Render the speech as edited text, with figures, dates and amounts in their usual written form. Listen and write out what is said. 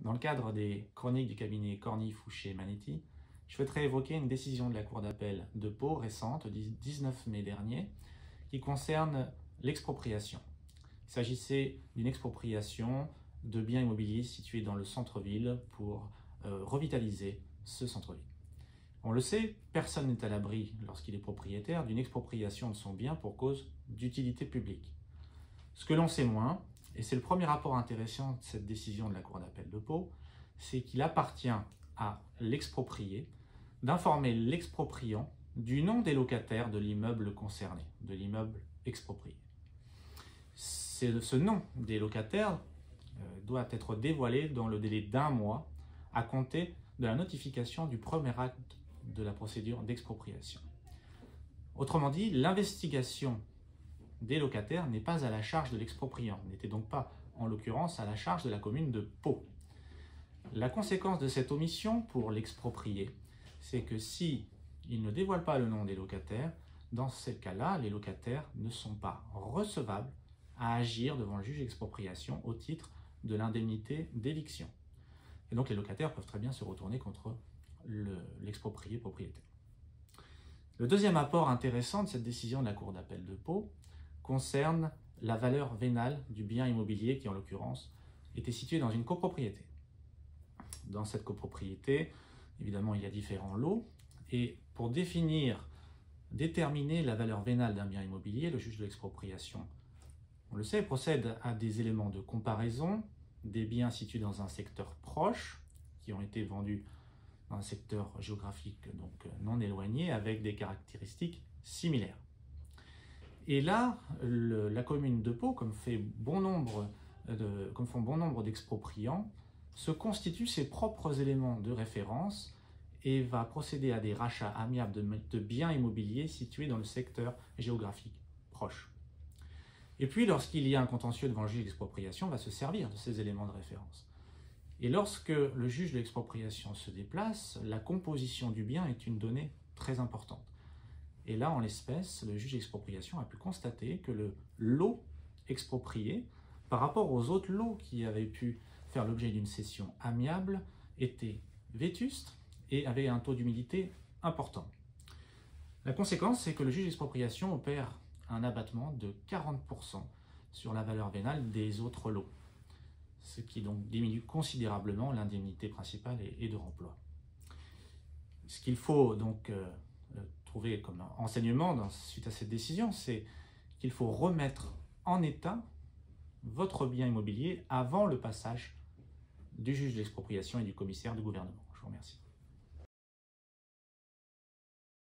Dans le cadre des chroniques du cabinet Corny, Fouché, Manetti, je souhaiterais évoquer une décision de la Cour d'appel de Pau récente, du 19 mai dernier, qui concerne l'expropriation. Il s'agissait d'une expropriation de biens immobiliers situés dans le centre-ville pour revitaliser ce centre-ville. On le sait, personne n'est à l'abri, lorsqu'il est propriétaire, d'une expropriation de son bien pour cause d'utilité publique. Ce que l'on sait moins, et c'est le premier rapport intéressant de cette décision de la Cour d'appel de Pau, c'est qu'il appartient à l'exproprié d'informer l'expropriant du nom des locataires de l'immeuble concerné, de l'immeuble exproprié. Ce nom des locataires doit être dévoilé dans le délai d'1 mois à compter de la notification du premier acte de la procédure d'expropriation. Autrement dit, l'investigation des locataires n'est pas à la charge de l'expropriant, n'était donc pas en l'occurrence à la charge de la commune de Pau. La conséquence de cette omission pour l'exproprié, c'est que si il ne dévoile pas le nom des locataires, dans ces cas-là, les locataires ne sont pas recevables à agir devant le juge d'expropriation au titre de l'indemnité d'éviction. Et donc les locataires peuvent très bien se retourner contre l'exproprié propriétaire. Le deuxième apport intéressant de cette décision de la Cour d'appel de Pau concerne la valeur vénale du bien immobilier qui, en l'occurrence, était situé dans une copropriété. Dans cette copropriété, évidemment, il y a différents lots, et pour déterminer la valeur vénale d'un bien immobilier, le juge de l'expropriation, on le sait, procède à des éléments de comparaison des biens situés dans un secteur proche, qui ont été vendus dans un secteur géographique donc non éloigné, avec des caractéristiques similaires. Et là, la commune de Pau, comme font bon nombre d'expropriants, se constitue ses propres éléments de référence et va procéder à des rachats amiables de biens immobiliers situés dans le secteur géographique proche. Et puis, lorsqu'il y a un contentieux devant le juge d'expropriation, va se servir de ces éléments de référence. Et lorsque le juge de l'expropriation se déplace, la composition du bien est une donnée très importante. Et là, en l'espèce, le juge d'expropriation a pu constater que le lot exproprié, par rapport aux autres lots qui avaient pu faire l'objet d'une cession amiable, était vétuste et avait un taux d'humidité important. La conséquence, c'est que le juge d'expropriation opère un abattement de 40% sur la valeur vénale des autres lots, ce qui donc diminue considérablement l'indemnité principale et de remploi. Ce qu'il faut donc trouver comme enseignement suite à cette décision, c'est qu'il faut remettre en état votre bien immobilier avant le passage du juge d'expropriation et du commissaire du gouvernement. Je vous remercie.